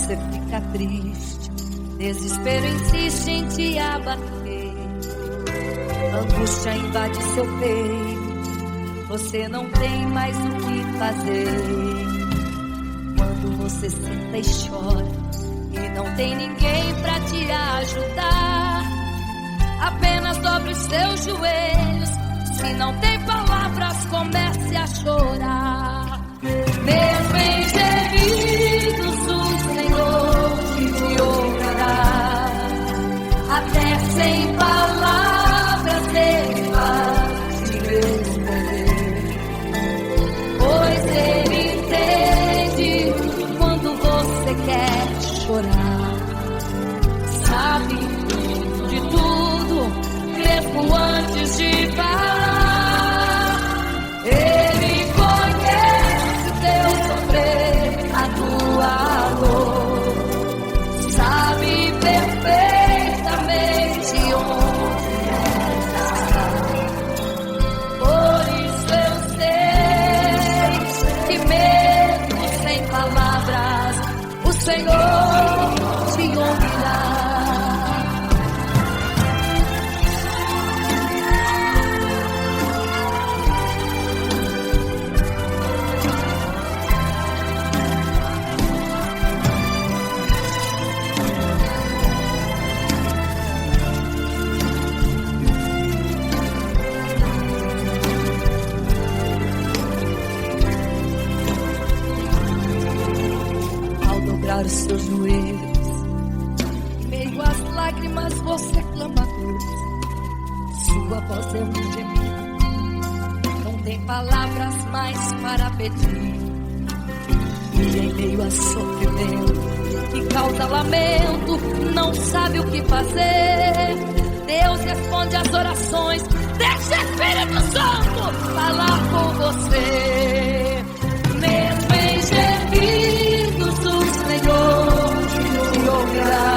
você fica triste, desespero insiste em te abater, angústia invade seu peito, você não tem mais o que fazer. Quando você senta e chora e não tem ninguém pra te ajudar, apenas dobre os seus joelhos. Se não tem palavras, comece a chorar. Mesmo em gemidos, o Senhor te ouvirá. Até sem palavras Ele vai te responder, pois Ele entende quando você quer chorar. Sabe de tudo, mesmo antes de falar. Ele conhece o teu sofrer, a tua dor. Sabe perfeitamente onde está. Por isso eu sei que mesmo sem palavras, o Senhor te ouvirá. Os seus joelhos, em meio às lágrimas você clama a Deus. Sua voz é um gemido, não tem palavras mais para pedir. E em meio a sofrimento que causa lamento, não sabe o que fazer. Deus responde às orações, deixa o Espírito Santo falar com você. Mesmo em gemidos, o Senhor te ouvirá.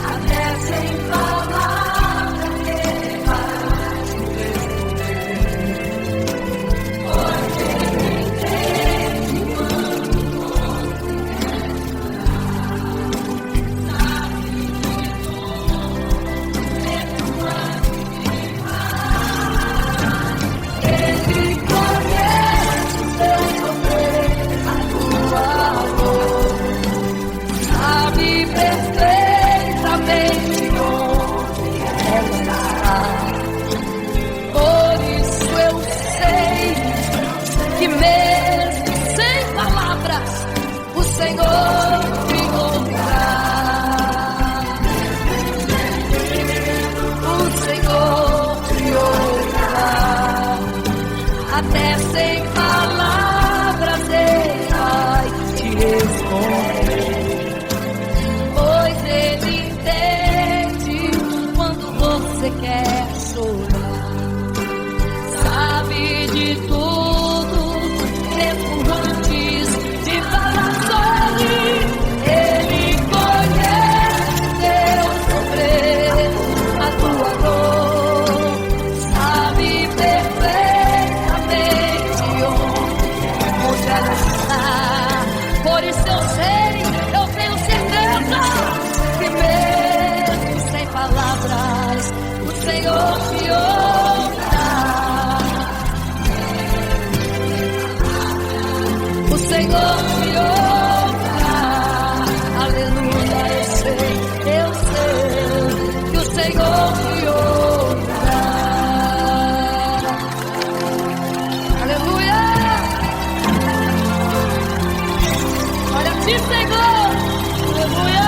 Até sem palavras Ele vai te responder, pois Ele entende quando você quer chorar. Sabe de tudo, mesmo antes de falar. Ele conhece o teu sofrer, a tua dor. Sabe perfeitamente onde ela está. Por isso eu sei que mesmo sem palavras, o Senhor te ouvirá. O Senhor te ouvirá. Até sem palavras Ele vai te responder, pois Ele entende quando você quer chorar. Sabe de tudo, mesmo antes de falar sobre. Ele conhece teu sofrer, a tua dor. Sabe perfeitamente onde ela está. Por isso eu sei, eu tenho certeza que mesmo sem palavras, o Senhor te ouvirá. O Senhor te ouvirá. Aleluia, eu sei que o Senhor te ouvirá. Aleluia. Olha a ti, Senhor. Aleluia.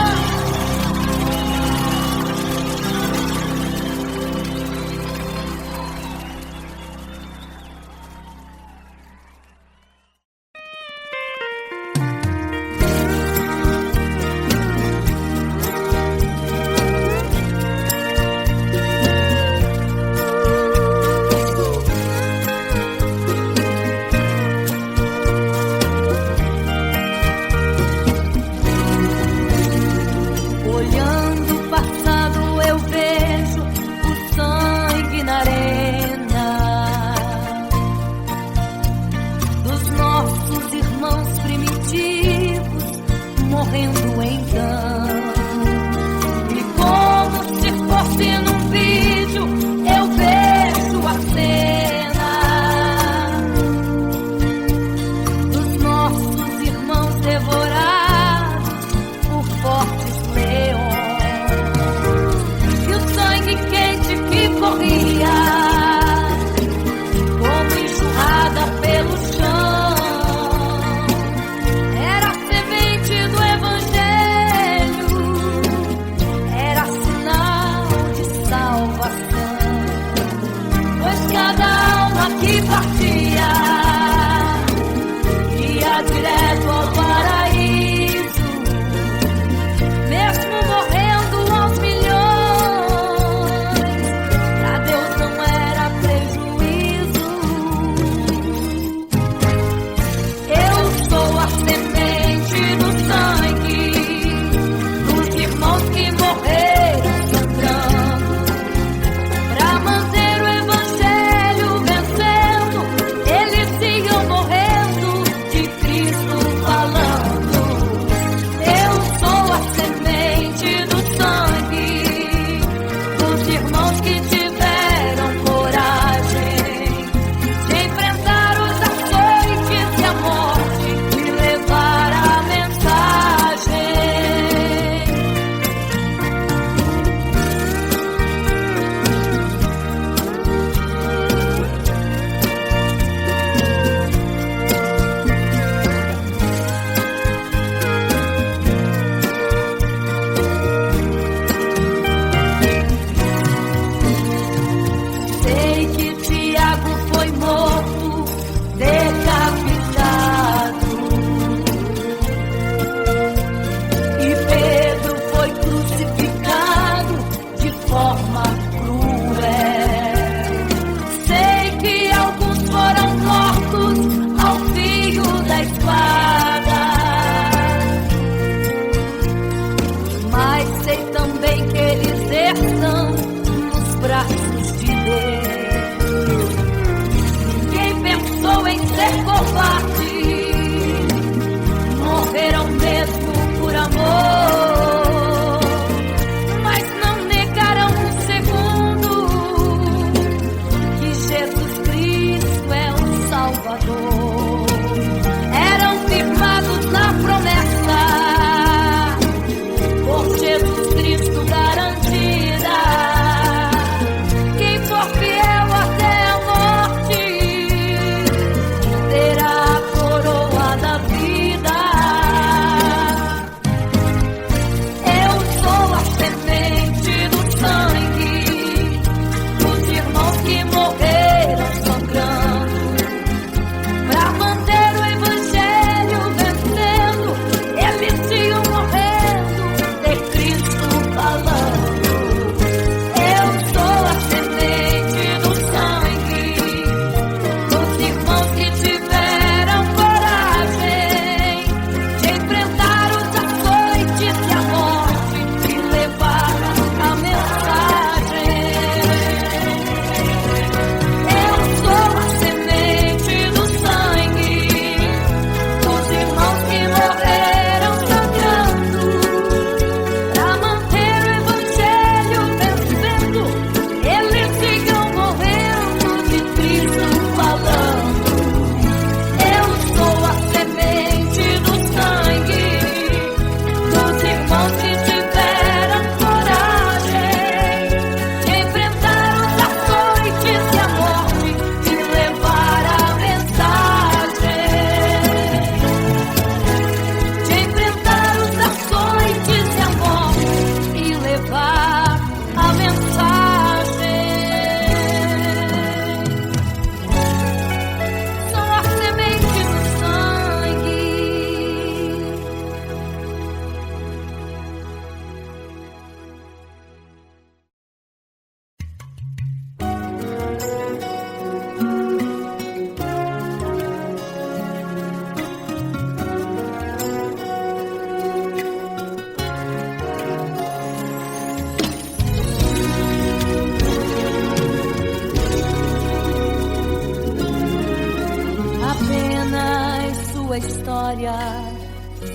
memória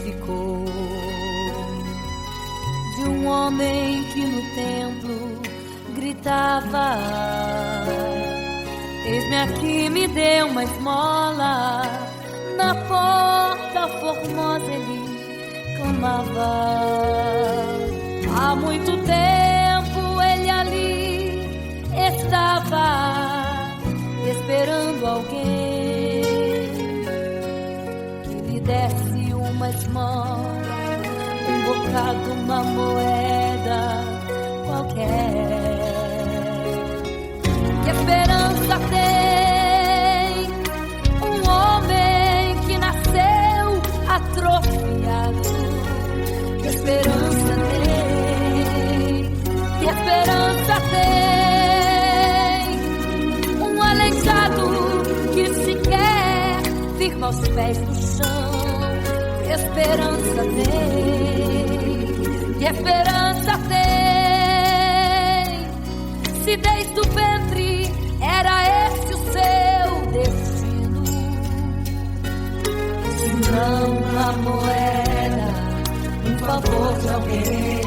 ficou de um homem que no templo gritava: eis-me aqui, me dê uma esmola. Na porta formosa ele clamava. Há muito tempo ele ali estava esperando alguém que lhe desse uma esmola, um bocado, uma moeda qualquer. Que esperança tem um homem que nasceu atrofiado? Que esperança tem? Que esperança tem um aleijado que sequer firma os pés no chão? Que esperança tem? Que esperança tem? Se desde o ventre era esse o seu destino, se não uma moeda, um favor de alguém.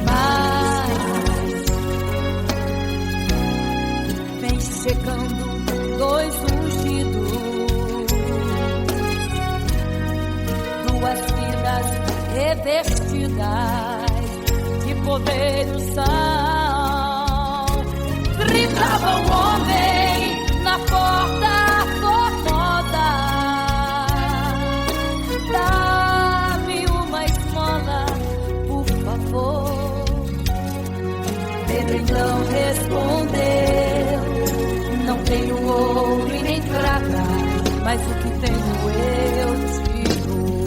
Mas vem chegando dois ungidos, duas vidas revestidas de poder e unção. Gritava o homem na porta formosa: dá-me uma esmola, por favor. Pedro então respondeu: não tenho ouro e nem prata, mas o que tenho eu te dou.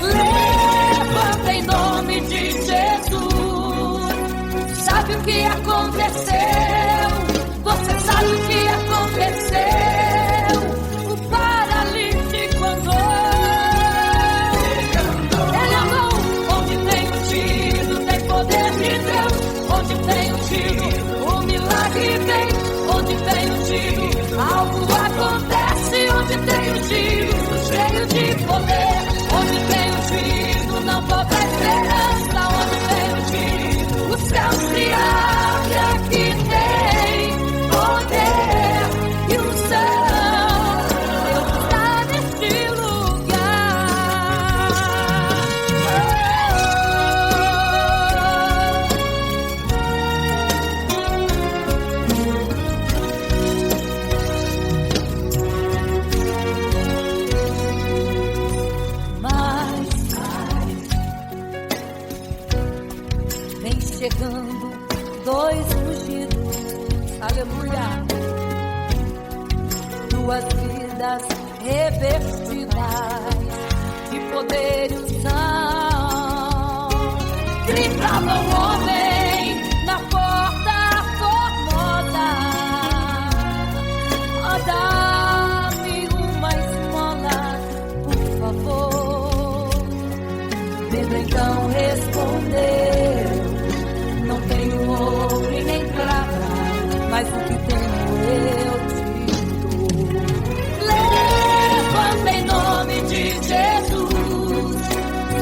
Levanta em nome de Jesus. Sabe o que aconteceu? Você sabe o que aconteceu? O paralítico andou. Ele andou onde tem ungido, tem poder de Deus. Onde tem ungido, o milagre vem. Onde tem ungido, algo acontece. Onde tem ungido, cheio de poder. Onde tem ungido, não falta esperança. Onde tem ungido, o céu se abre. Aqui tem poder e unção. Deus está neste lugar. Mas vem chegando dois ungidos, aleluia, duas vidas revestidas de poder e unção. Gritava o homem na porta formosa: oh, dá-me uma esmola, por favor. Pedro então respondeu: não tenho ouro e nem prata, mas o que tenho eu te dou. Levanta em nome de Jesus.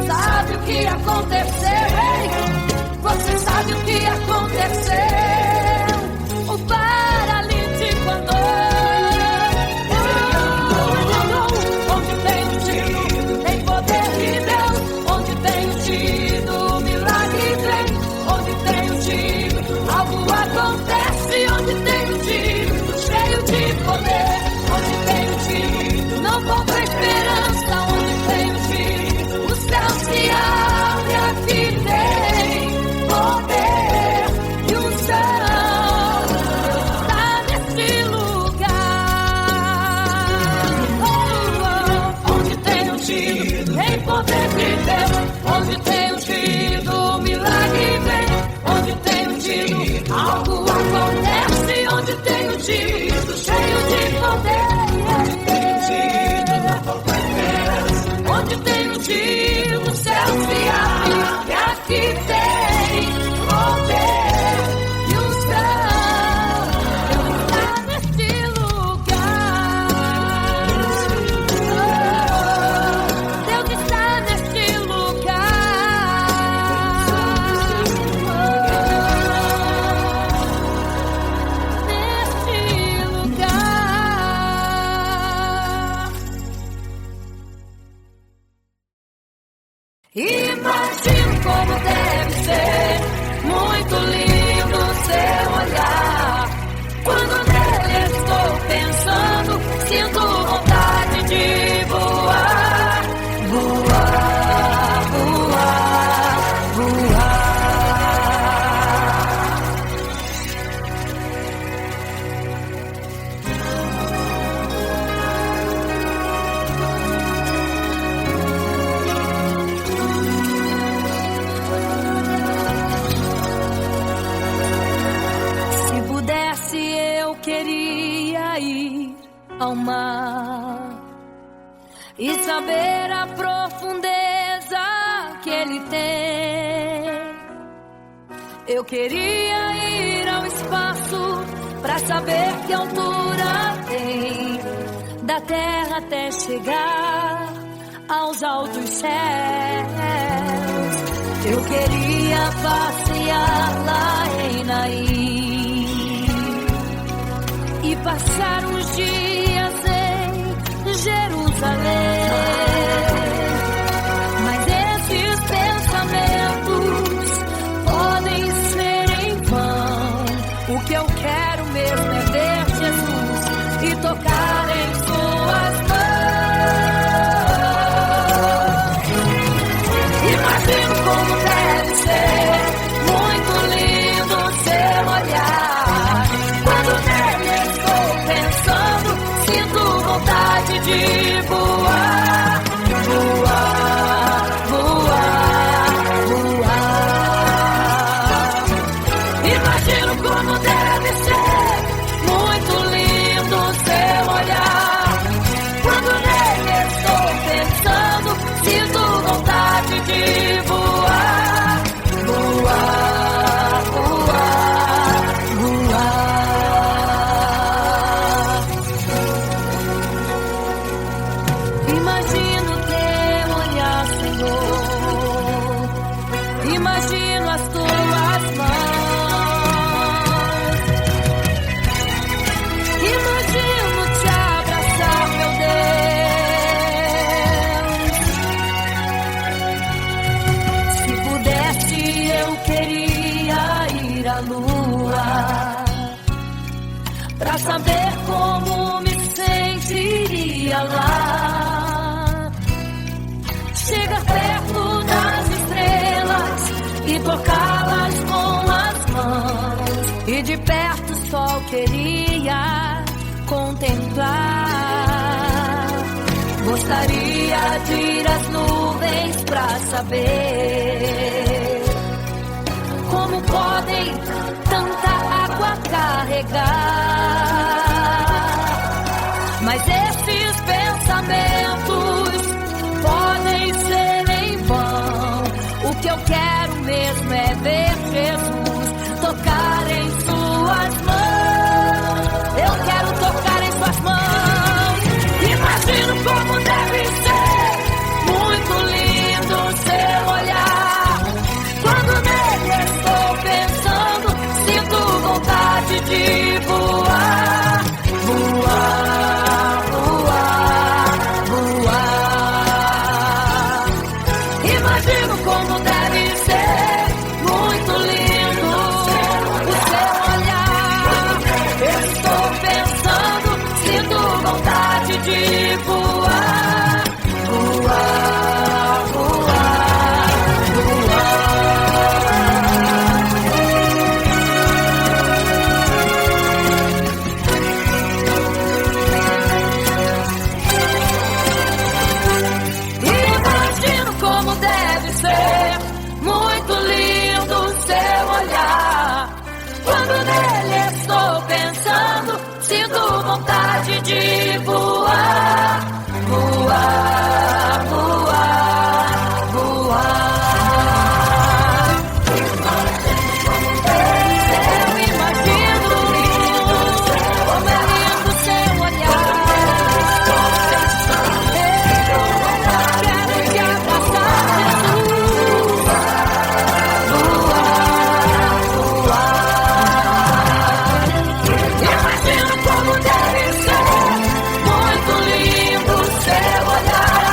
Sabe o que aconteceu? Você sabe o que aconteceu? O paralítico andou. Onde tem ungido, tem poder de Deus. Onde tem ungido, o milagre vem. Onde tem ungido, algo acontece. Onde tem ungido, cheio de poder. Onde tem ungido, não falta esperança. Onde tem ungido, o céu se abre. Aqui tem poder e Imagino como deve ser muito lindo seu olhar. Quando nele estou pensando, sinto vontade de voar, voar, voar, voar. Se pudesse, eu queria ir ao mar e saber a profundeza que ele tem. Eu queria ir ao espaço pra saber que altura tem, da terra até chegar aos altos céus. Eu queria passear lá em Naim e passar uns dias em Jerusalém. Mas esses pensamentos podem ser em vão. O que eu quero mesmo é ver Jesus e tocar em suas mãos. Imagino como deve ser muito lindo seu olhar. Quando nele estou pensando, sinto vontade de voar, voar, voar, voar. Imagino como deve ser muito lindo seu olhar. Quando nele estou pensando, sinto vontade de voar, voar, voar, voar. Imagino teu olhar, Senhor. Imagino as tuas mãos. Imagino te abraçar, meu Deus. Se pudesse, eu queria ir à lua pra saber como me sentiria lá. Chegar perto das estrelas e tocá-las com as mãos. E de perto só queria contemplar. Gostaria de ir às nuvens pra saber como podem tanta água carregar. Mas esses pensamentos podem ser em vão. O que eu quero mesmo é ver Jesus tocar em suas mãos. Eu quero tocar em suas mãos. Imagino como deve ser muito lindo seu olhar. Quando nele estou pensando, sinto vontade de voar, voar, voar, voar. Imagino como deve ser muito lindo o seu olhar. Eu estou pensando, sinto vontade de voar, voar, voar, voar. Imagino como deve ser muito lindo o seu olhar. Quando nele estou pensando, sinto vontade de voar, voar, voar, voar. Eu imagino como é lindo o seu olhar. Eu quero te abraçar, Jesus. Voar, voar. Imagino como deve ser muito lindo o seu olhar.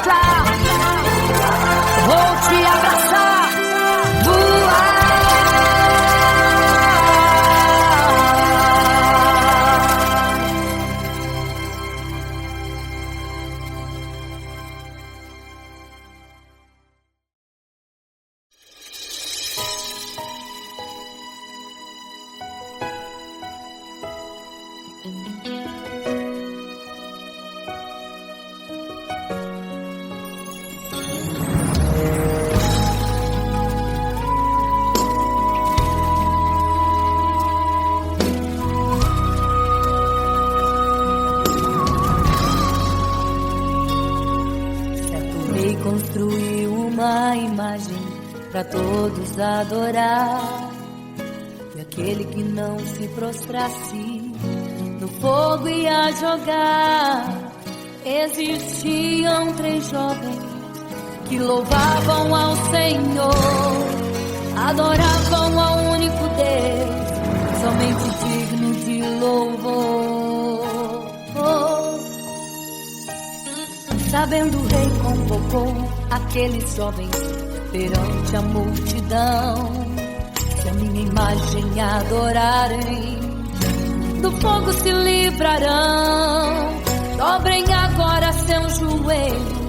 entrar, vou te abraçar, voar. Construiu uma imagem para todos adorar, e aquele que não se prostrasse no fogo ia jogar. Existiam 3 jovens que louvavam ao Senhor, adoravam ao único Deus, somente digno de louvor. Sabendo, o rei convocou aqueles jovens perante a multidão. Se a minha imagem adorarem, do fogo se livrarão. Dobrem agora seus joelhos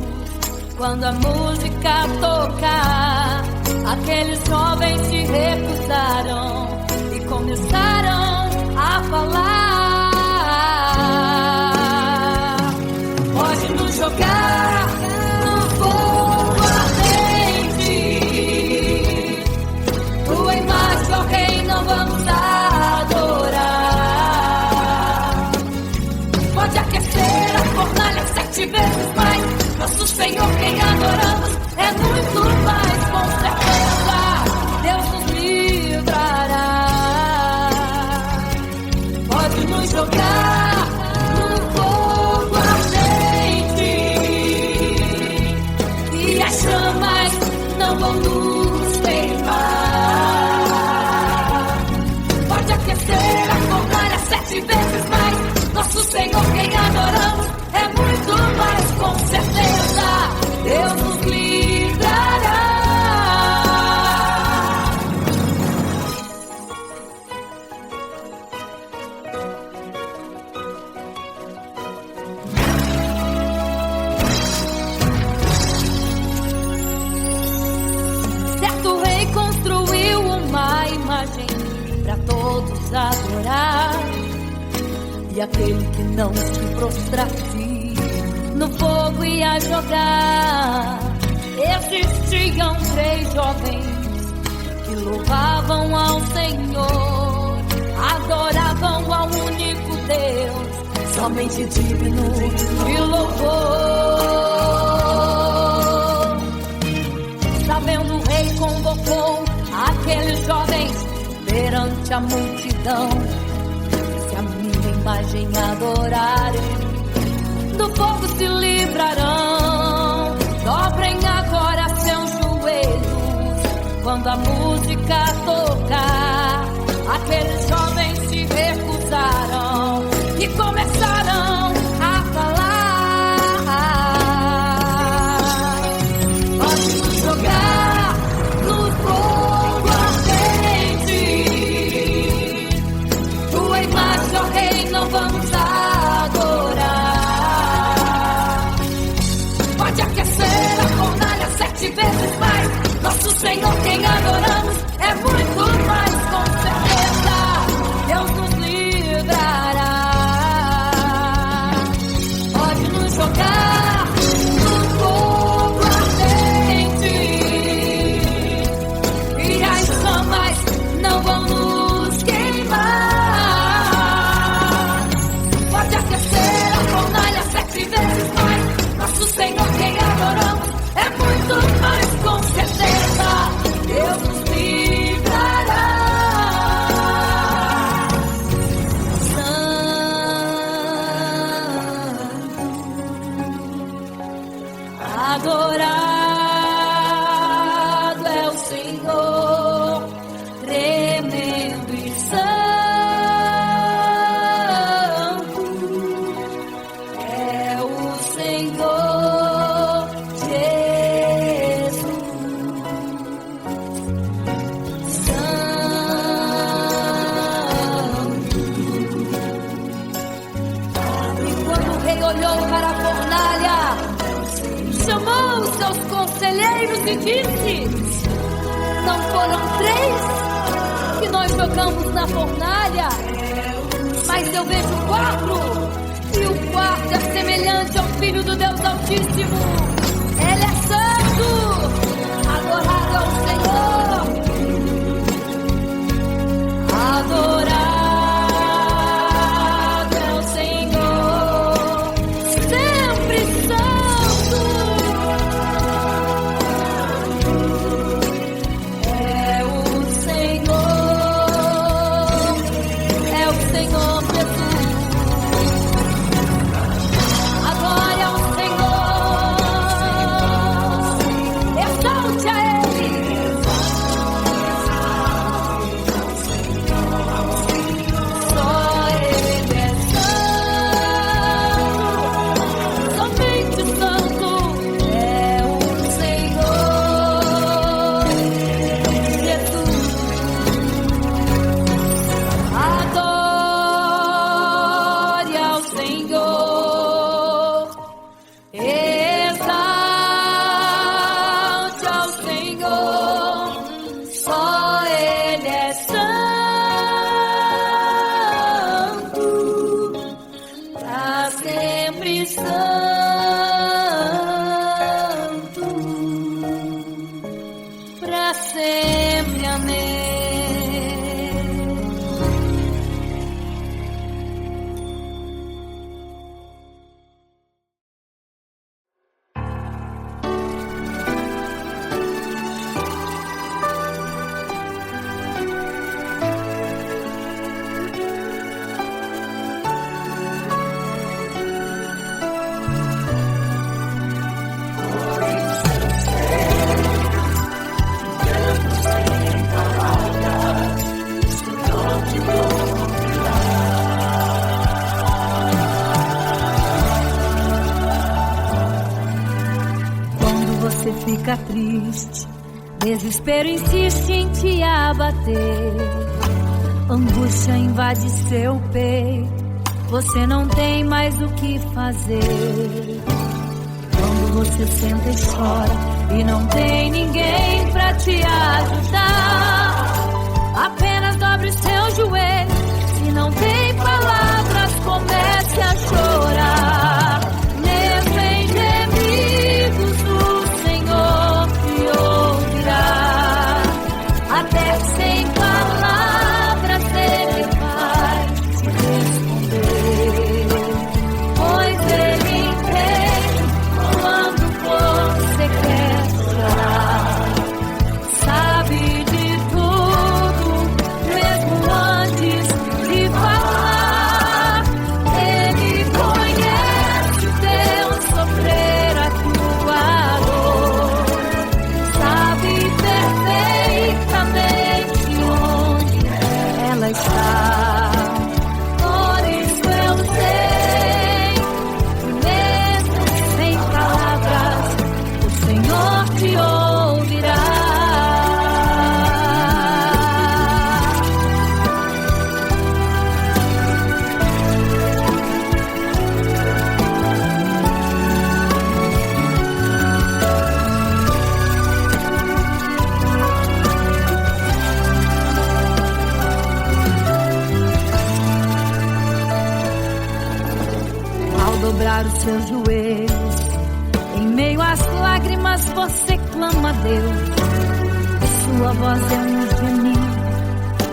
quando a música tocar. Aqueles jovens se recusaram e começaram a falar. Pode nos jogar no fogo ardente, tua imagem, ó Rei, não vamos adorar. Pode aquecer a fornalha 7 vezes mais, nosso Senhor quem adoramos é muito mais, com certeza Deus nos livrará. Pode nos jogar no fogo ardente e as chamas não vão nos queimar. Pode aquecer a fornalha 7 vezes mais, nosso Senhor quem adoramos é muito mais, com certeza Deus nos livrará. Certo rei construiu uma imagem para todos adorar, e aquele que não se prostrasse no fogo ia jogar. Existiam 3 jovens que louvavam ao Senhor, adoravam ao único Deus, somente digno de louvor. Sabendo, o rei convocou aqueles jovens perante a multidão. Se a minha imagem adorarem, do fogo se livrarão. Dobrem agora seus joelhos quando a música tocar. Aqueles jovens se recusaram e começaram a falar. Pode nos jogar no fogo ardente, tua imagem, ó Rei, não vamos adorar. Pode aquecer a fornalha 7 vezes mais, nosso Senhor quem adoramos é muito mais, com certeza Deus nos livrará. Pode nos jogar no fogo ardente e as chamas não vão nos queimar. Pode aquecer a fornalha 7 vezes mais, nosso Senhor quem adoramos é muito mais, com certeza Deus nos livrará. Adorado é o Senhor, tremendo e santo é o Senhor, olhou para a fornalha, chamou os seus conselheiros e disse: não foram 3 que nós jogamos na fornalha, mas eu vejo 4, e o quarto é semelhante ao Filho do Deus Altíssimo. Ele é santo, adorado ao Senhor, adorado ao Senhor, sempre santo. É o Senhor Jesus. Adore ao Senhor, exalte a Ele. Só Ele é santo, somente santo é o Senhor Jesus. Adore ao Senhor, exalte ao Senhor, só Ele é santo, pra sempre santo, pra sempre, amém. Quando você fica triste, desespero insiste em te abater, angústia invade seu peito, você não tem mais o que fazer. Quando você senta e chora e não tem ninguém pra te ajudar, apenas dobre seu joelho. Se não tem palavras, comece a chorar. Mesmo em gemidos, o Senhor te ouvirá. Até sem palavras Ele vai te responder, pois Ele entende quando você quer chorar. Sabe de tudo, mesmo antes de falar. Ele conhece o teu sofrer, a tua dor. Sabe perfeitamente onde ela está. Por isso eu sei, mesmo sem palavras, o Senhor te ouvirá. Ao dobrar os seus joelhos, em meio às lágrimas você clama a Deus. Sua voz é um gemido,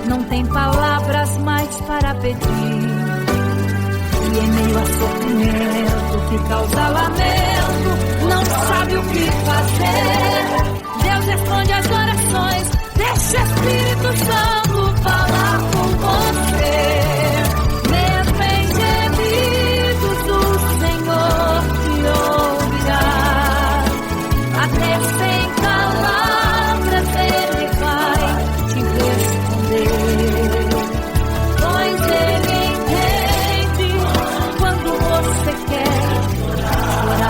não tem palavras mais para pedir. E em meio a sofrimento que causa lamento, não sabe o que fazer. Deus responde às orações, deixa o Espírito Santo falar com você. Mesmo em gemidos, o Senhor te ouvirá. Até sem palavras Ele vai te responder, pois Ele entende quando você quer chorar.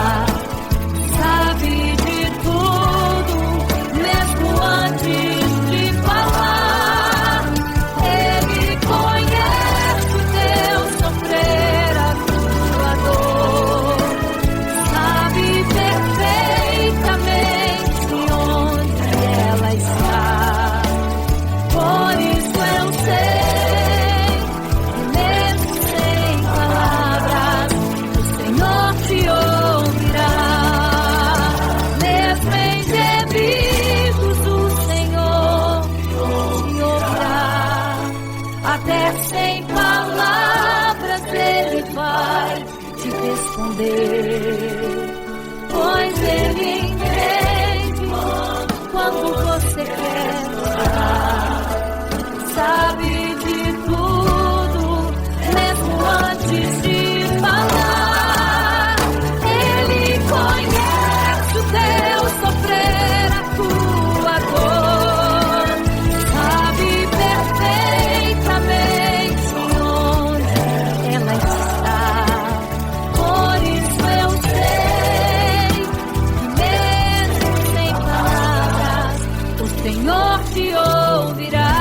te ouvirá. Mesmo em gemidos, o Senhor te ouvirá. Até sem palavras Ele vai te responder, pois Ele entende quando você quer orar. Sabe de tudo, mesmo antes de falar. Ele conhece o teu sofrer, a tua dor. Sabe perfeitamente onde ela está. Por isso eu sei que mesmo sem palavras, o Senhor te ouvirá.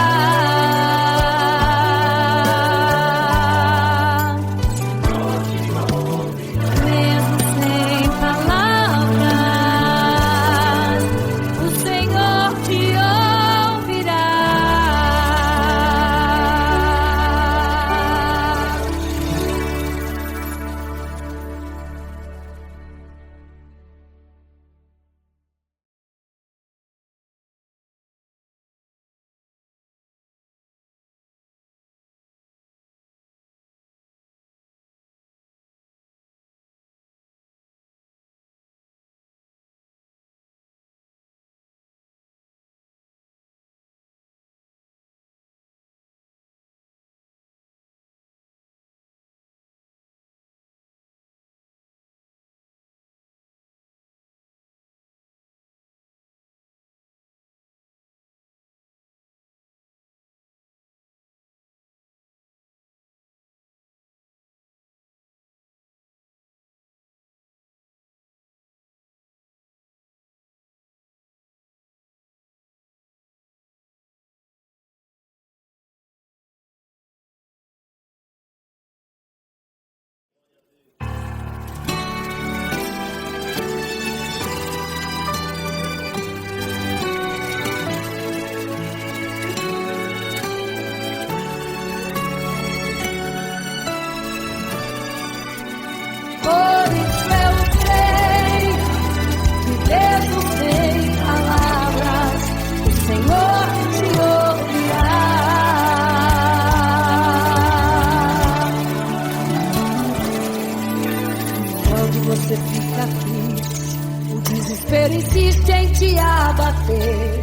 Você fica triste, o desespero insiste em te abater,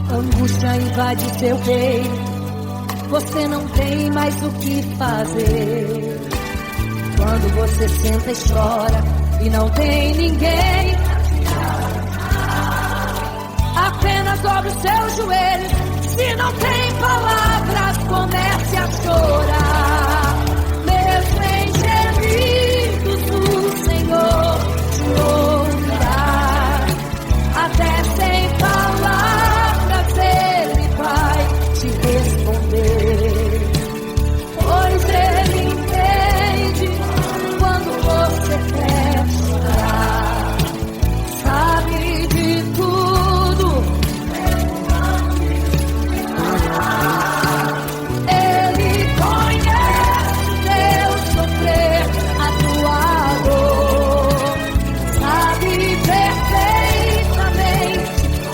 a angústia invade seu peito, você não tem mais o que fazer. Quando você senta e chora e não tem ninguém, apenas dobre os seus joelhos. Se não tem palavras, comece a chorar. Mesmo em gemidos, o Senhor te ouvirá. Até sem palavras Ele vai te responder, pois Ele entende quando você quer chorar. Sabe de tudo, Ele conhece teu sofrer, a tua dor. Sabe perfeitamente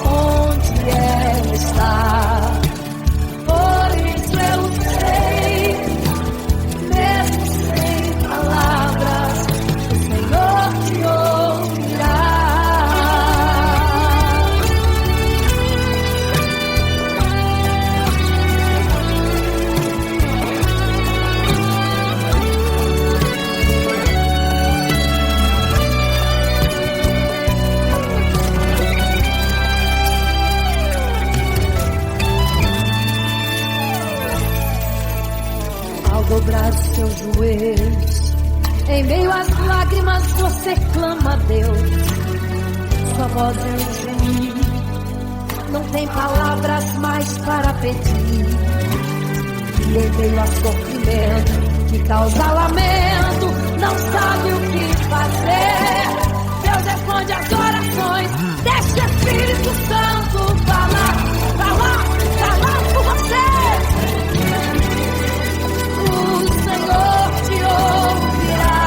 onde ela está. Por isso eu sei, mesmo sem palavras, o Senhor te ouvirá. Ao dobrar os seus joelhos, em meio às lágrimas você clama a Deus. Sua voz é um gemido, não tem palavras mais para pedir. E em meio a sofrimento que causa lamento, não sabe o que fazer. Deus responde às orações, deixa o Espírito Santo falar por você. O Senhor te ouvirá.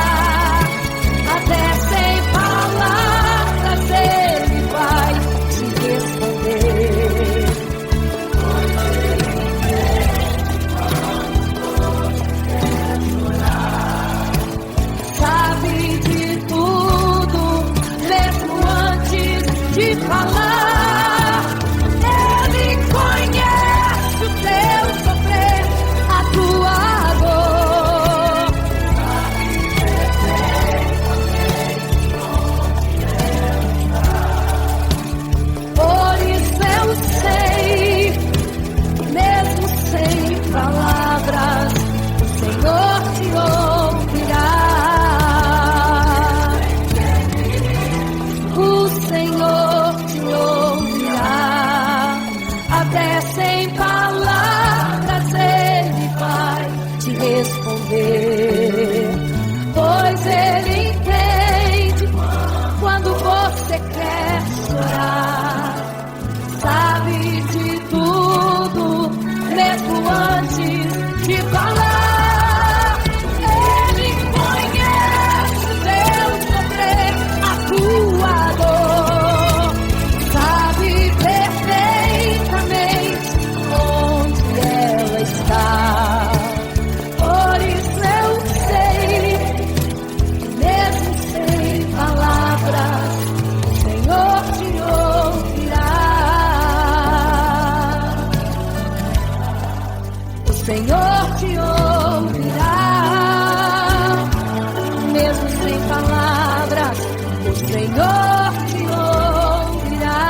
Senhor te ouvirá.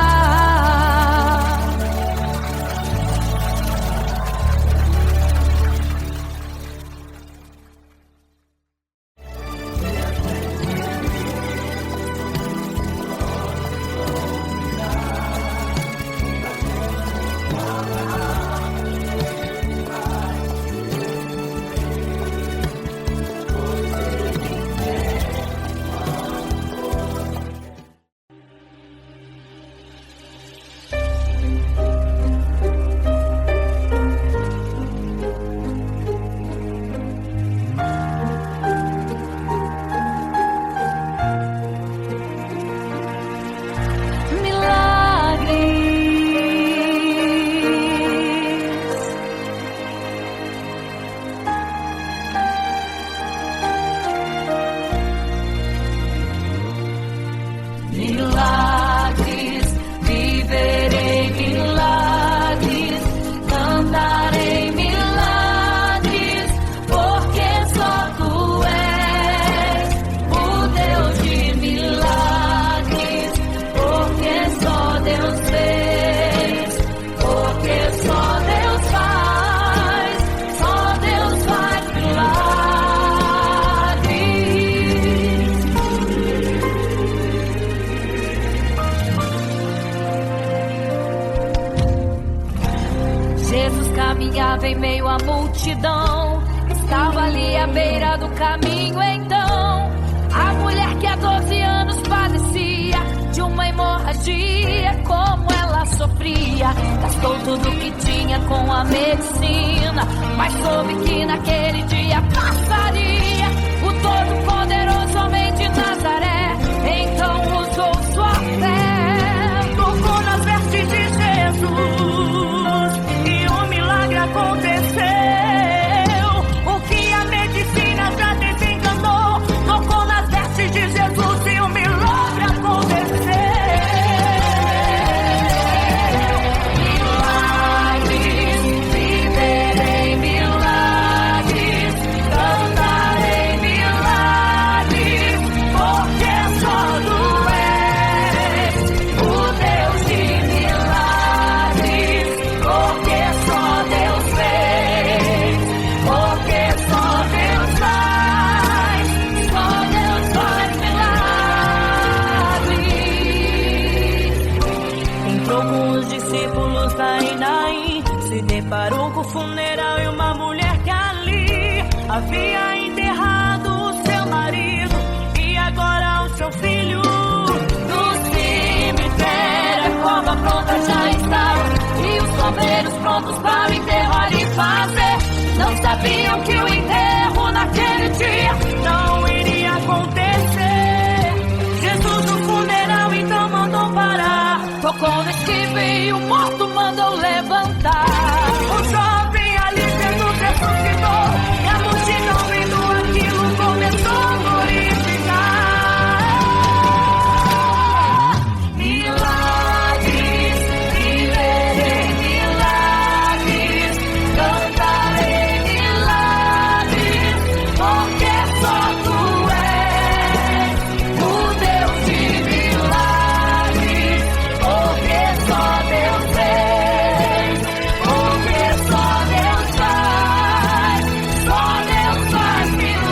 Milagres, viverei milagres, cantarei milagres, porque só tu és o Deus de milagres, porque só Deus fez, porque só Deus faz milagres. Jesus caminhava em meio à multidão, estava ali à beira do caminho então. A mulher que há 12 anos padecia de uma hemorragia, como ela sofria. Gastou tudo que tinha com a medicina, mas soube que naquele dia passaria. O Todo-Poderoso homem de Nazaré então usou sua fé, tocou nas vestes de Jesus e um milagre aconteceu. O que a medicina já desencanou, tocou nas vestes de Jesus e um milagre aconteceu. Milagres, viverei milagres, cantarei milagres, porque só tu és o Deus de milagres, porque só Deus fez, porque só Deus faz milagres. Entrou com os discípulos em Naim, se deparou com o funeral e uma mulher que ali havia enterrado o seu marido e agora o seu filho. No cemitério a cova pronta já estava e os coveiros prontos para o enterrar e fazer. Não sabiam que o enterro naquele dia não iria acontecer. Jesus no funeral então mandou parar, tocou no esquife e o morto mandou levantar. O jovem ali Jesus ressuscitou e a multidão vendo aquilo começou a glorificar. Milagres, viverei milagres, cantarei milagres, porque só tu és o Deus de milagres, porque só Deus fez, porque só Deus faz milagres.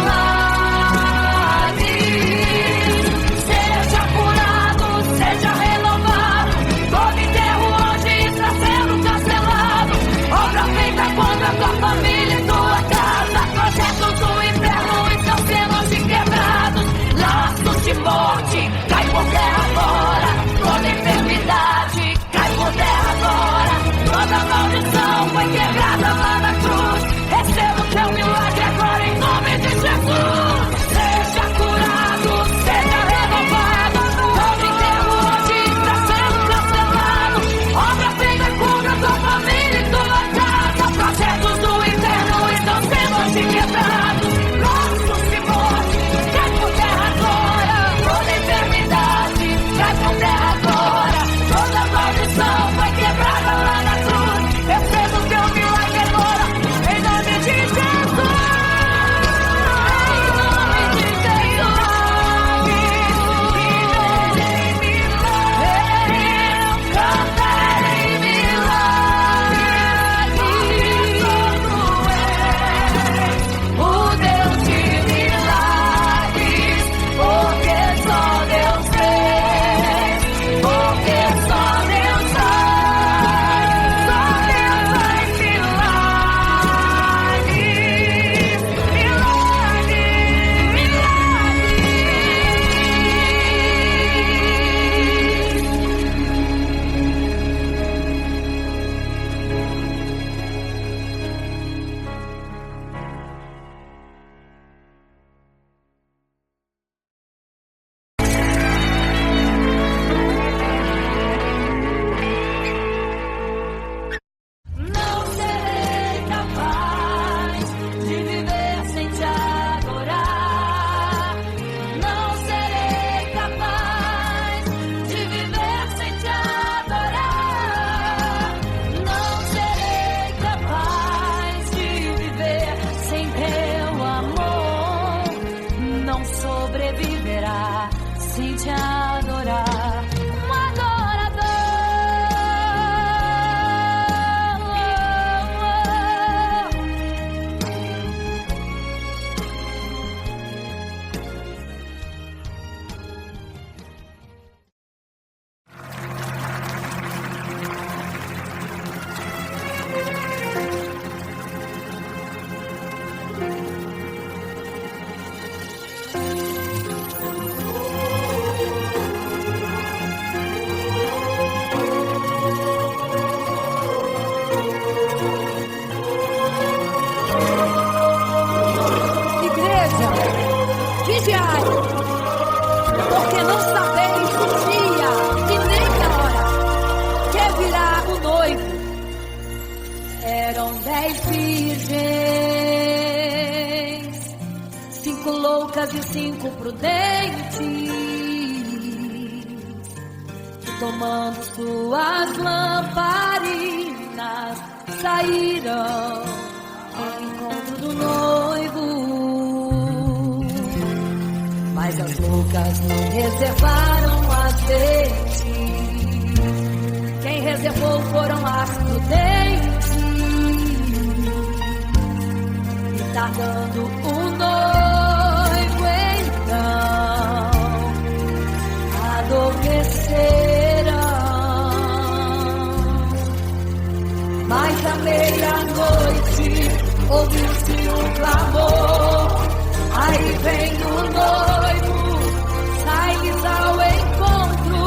Seja curado, seja renovado, todo enterro hoje está sendo cancelado. Obra feita contra a tua família e tua casa, projetos do inferno estão sendo hoje quebrados. Laços de morte, cai por terra agora, toda enfermidade, cai por terra agora, toda maldição foi quebrada lá na cruz. Receba o teu milagre agora em nome de Jesus. Seja curado, seja renovado, todo enterro hoje está sendo cancelado. Obra feita contra a tua família e tua casa, projetos do inferno estão sendo hoje quebrados. Laços de morte, cai por terra agora, toda enfermidade, cai por terra agora, toda maldição foi quebrada lá na cruz. Receba o teu milagre assim te adorar, um adorador. Porque não sabeis o dia e nem a hora que virá o noivo. Eram 10 virgens, 5 loucas e 5 prudentes, que tomando suas lamparinas saíram ao encontro do noivo. Mas as loucas não reservaram azeite. Quem reservou foram as prudentes. E tardando o noivo então adormeceram. Mas à meia-noite ouviu-se um clamor. Aí vem o noivo, sai-lhes ao encontro,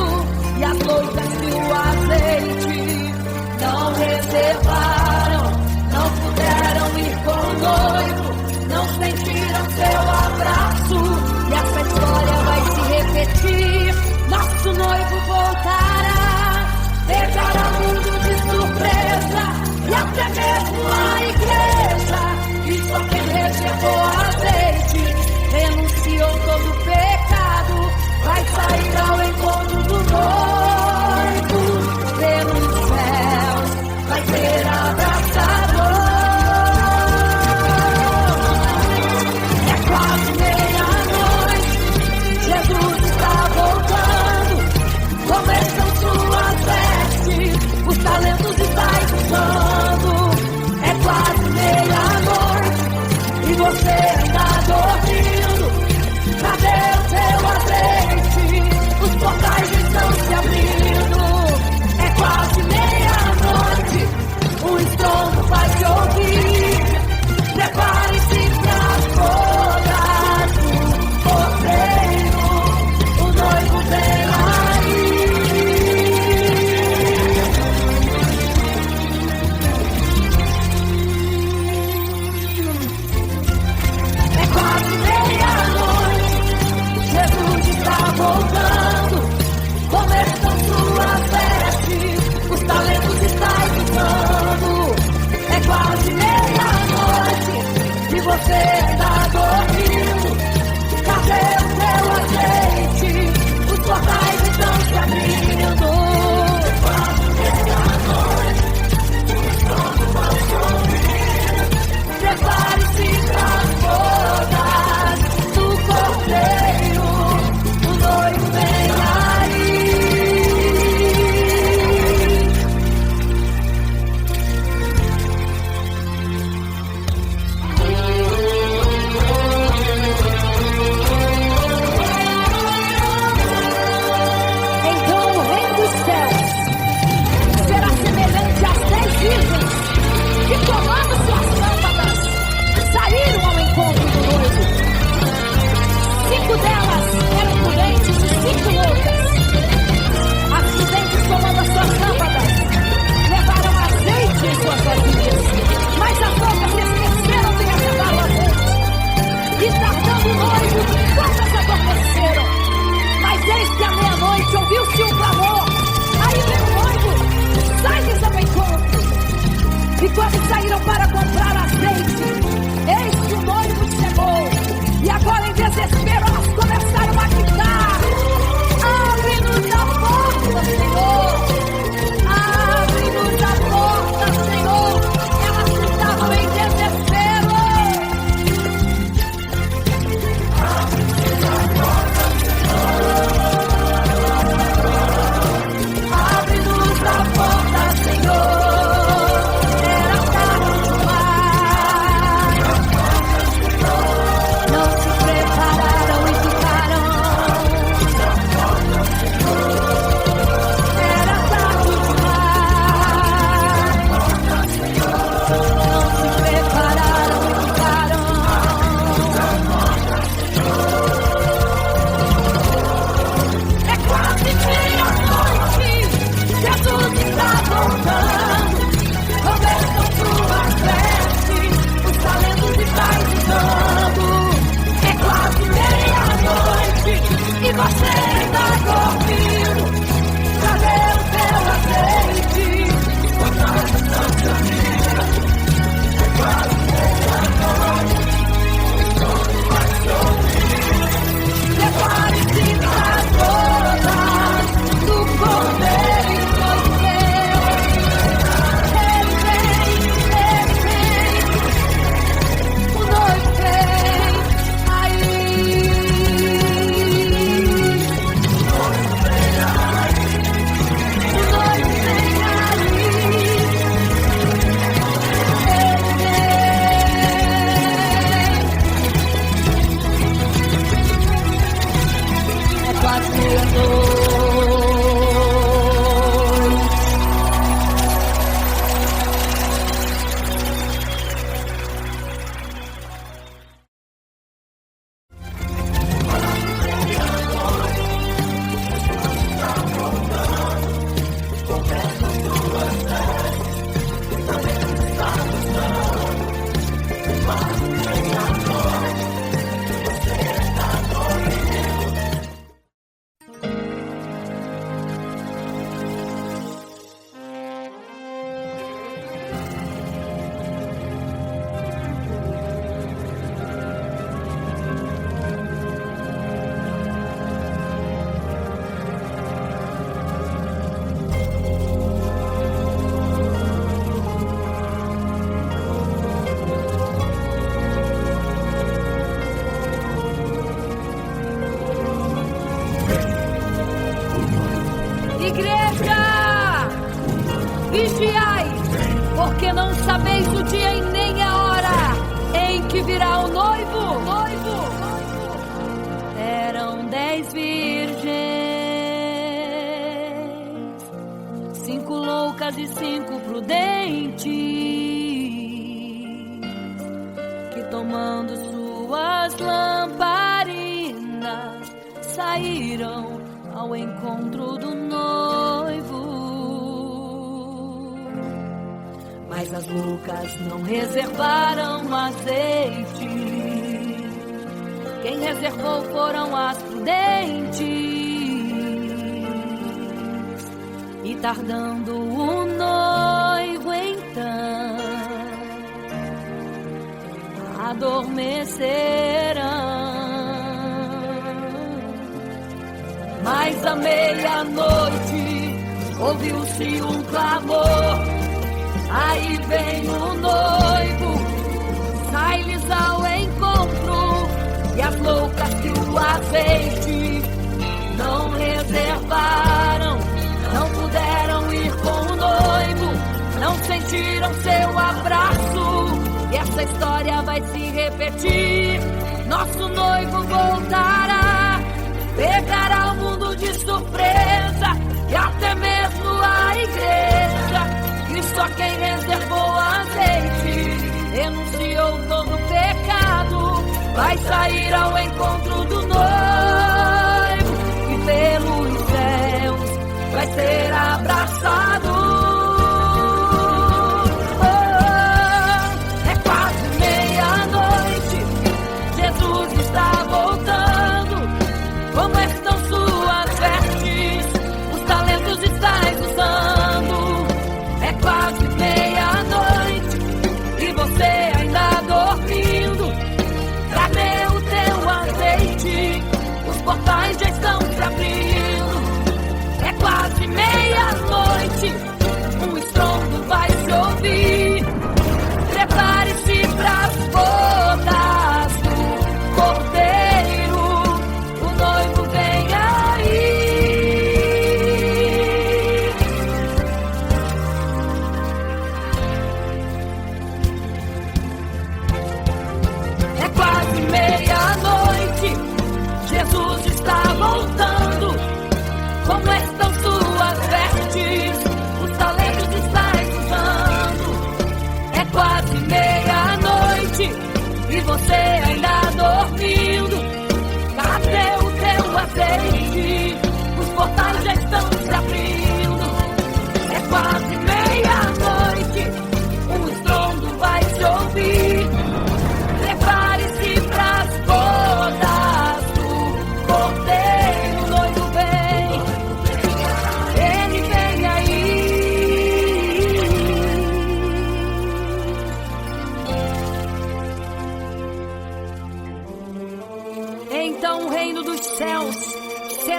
e as loucas e o azeite não reservaram, não puderam ir com o noivo, não sentiram seu abraço, e essa história vai se repetir. Nosso noivo voltará, pegará o mundo de surpresa, e até mesmo a igreja, e só quem reservou azeite renunciou todo o pecado, vai sair ao encontro do noivo. Pelos céus vai ser abraçador. É quase meia-noite, Jesus está voltando. Começam suas vestes, os talentos estáis usando. É quase meia-noite e você está dormindo. Cadê o seu azeite? Os portais estão se abrindo. É quase meia-noite, o estrondo vai se ouvir. Prepare-se para as bodas do cordeiro. O noivo vem aí. É quase meia-noite, Jesus está voltando. Começam suas vestes, os talentos estão usando. É quase meia-noite e você está dormindo. Cadê o seu azeite? Os portais estão se abrindo. É quase meia-noite, o estrondo vai se ouvir. Prepare-se para as bodas do cordeiro. O noivo vem aí. você está dormindo, cadê o teu azeite? Prepare-se para bodas do Cordeiro de Deus. Ele vem, o noivo vem aí. Igreja, vigiai, porque não sabeis o dia e nem a hora em que virá o noivo. Eram 10 virgens, 5 loucas e 5 prudentes, que tomando suas lamparinas saíram ao encontro do noivo. Mas as loucas não reservaram azeite. Quem reservou foram as prudentes. E tardando o noivo então, adormecerão. Mas à meia-noite ouviu-se um clamor: aí vem o noivo, sai-lhes ao encontro. E as loucas que o azeite não reservaram, não puderam ir com o noivo, não sentiram seu abraço. E essa história vai se repetir. Nosso noivo voltará, pegará o mundo de surpresa, e até mesmo a igreja. E só quem reservou azeite, renunciou todo pecado, vai sair ao encontro do noivo, e pelos céus vai ser abraçado. É quase meia-noite, Jesus está voltando. Como estão suas vestes? Os talentos estáis usando. É quase meia-noite e você ainda dormindo. Cadê o teu azeite? Os portais já estão se abrindo. É quase meia-noite, um estrondo vai se ouvir. Prepare-se pras bodas do Cordeiro. O noivo vem aí. É quase meia-noite, Jesus está voltando. Como estão suas vestes? Os talentos estáis usando. É quase meia-noite e você ainda dormindo. Cadê o teu azeite? Os portais já estão se abrindo. É quase meia-noite, um estrondo vai se ouvir. Prepare-se pras bodas do Cordeiro.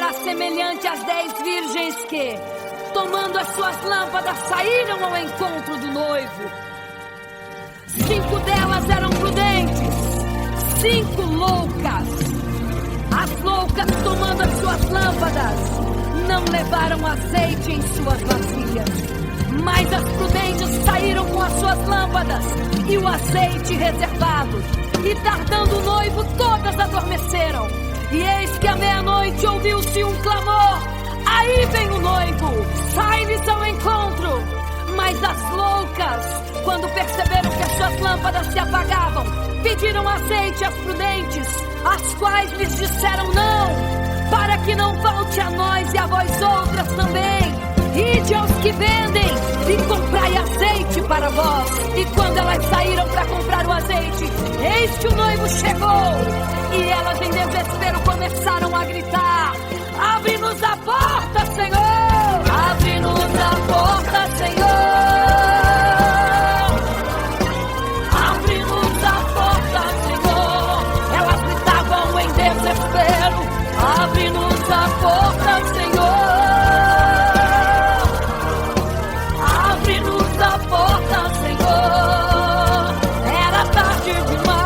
será semelhante às 10 virgens que, tomando as suas lâmpadas, saíram ao encontro do noivo. 5 delas eram prudentes, 5 loucas. As loucas, tomando as suas lâmpadas, não levaram azeite em suas vasilhas. Mas as prudentes saíram com as suas lâmpadas e o azeite reservado. E tardando o noivo, todas adormeceram. E eis que à meia-noite ouviu-se um clamor: aí vem o noivo, sai-lhes ao encontro. Mas as loucas, quando perceberam que as suas lâmpadas se apagavam, pediram azeite às prudentes, as quais lhes disseram não, para que não falte a nós e a vós outras também. Ide aos que vendem e comprai azeite para vós. E quando elas saíram para comprar o azeite, eis que o noivo chegou. E elas em desespero começaram a gritar: abre-nos a porta, Senhor! Abre-nos a porta, Senhor! Abre-nos a porta, Senhor! Elas gritavam em desespero: abre-nos a porta, Senhor! Abre-nos a porta, Senhor! Era tarde demais.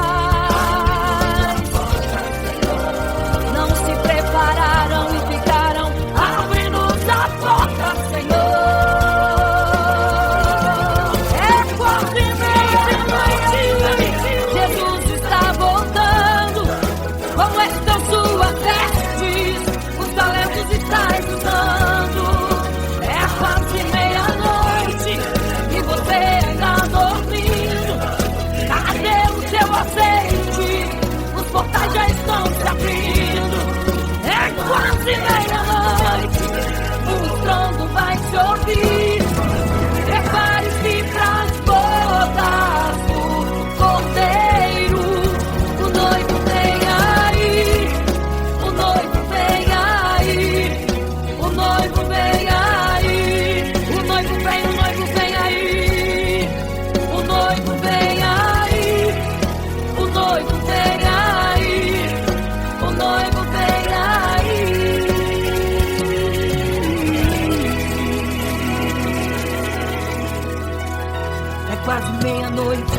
Não se prepararam e ficaram: abre-nos a porta, Senhor! É quase meia-noite. Jesus está voltando. Como estão suas vestes? Os talentos estáis usando. É quase meia-noite e você ainda dormindo. Cadê o seu azeite? Os portais já estão se abrindo. É quase meia-noite, o estrondo vai se ouvir. Prepare-se para as bodas do Cordeiro. O noivo vem aí, o noivo vem aí, o noivo vem aí, o noivo vem, o noivo vem aí, o noivo vem aí, o noivo vem aí, o noivo vem aí. É quase meia-noite.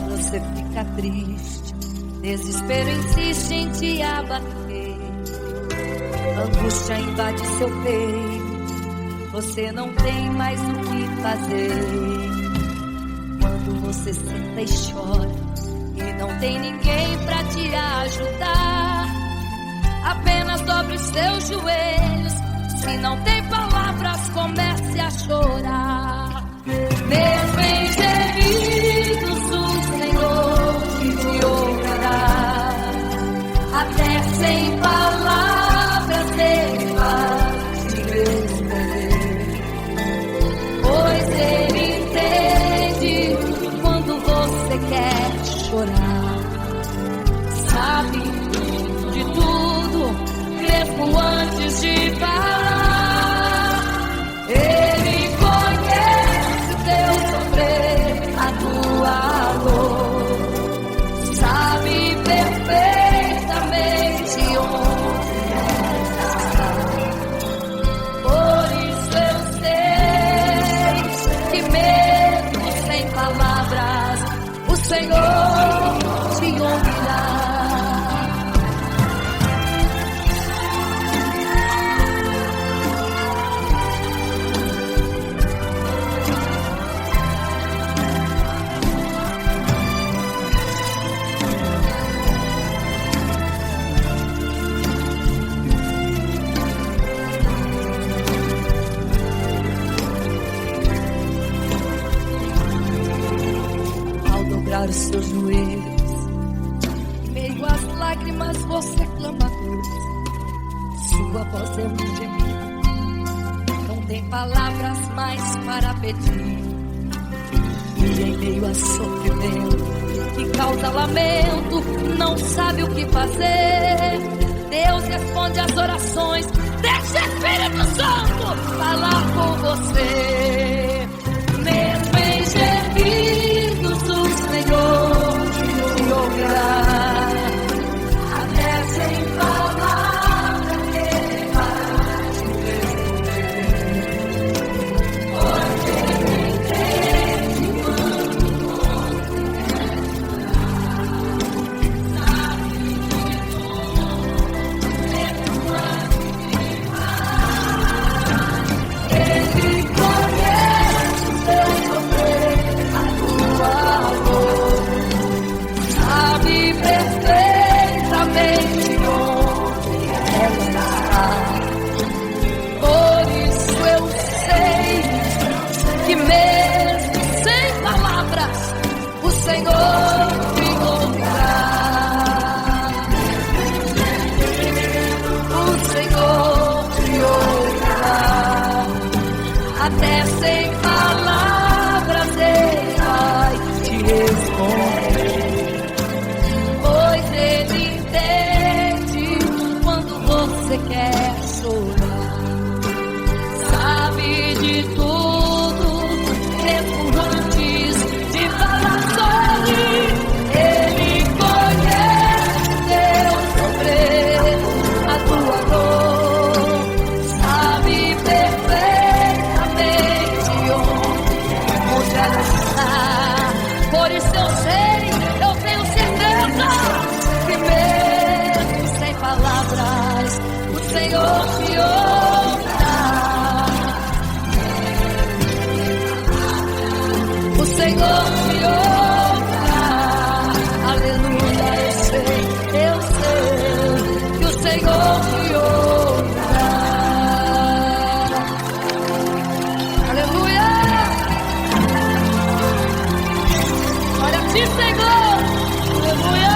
Você fica triste, desespero insiste em te abater, angústia invade seu peito, você não tem mais o que fazer. Quando você senta e chora e não tem ninguém pra te ajudar, apenas dobre os seus joelhos. Se não tem palavras, comece a chorar. Mesmo em gemidos, o Senhor te ouvirá. Até sem palavras Ele vai te responder, pois Ele entende quando você quer chorar. Sabe de tudo, mesmo antes de falar. Ele conhece teu sofrer, a tua dor. Sabe perfeitamente onde estás. Por isso eu sei que mesmo sem palavras, o Senhor te ouvirá. dobrar os seus joelhos. Em meio às lágrimas você clama a Deus. Sua voz é um gemido. Não tem palavras mais para pedir. E em meio a sofrimento que causa lamento, não sabe o que fazer. Deus responde às orações. Deixa o Espírito Santo falar com você. Mesmo em gemidos o Senhor te ouvirá. Até sem palavras Ele vai te responder. Pois Ele entende quando você sabe de tudo, mesmo quando Ele conhece o teu sofrer, a tua dor, sabe perfeitamente onde ela está. Por isso eu sei que mesmo sem palavras o Senhor te ouvirá. O Senhor te ouvirá. Até sem palavras Ele vai te responder. Pois Ele entende quando você quer chorar. Sabe de tudo, mesmo antes de falar sobre. Ele conhece teu sofrer, a tua dor. Sabe perfeitamente onde ela está. Por isso eu sei, eu tenho certeza que mesmo sem palavras o Senhor te ouvirá. O Senhor te ouvirá. Aleluia, eu sei que o Senhor te ouvirá. Aleluia. Olha a ti, Senhor. Aleluia.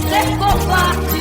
ser covarde.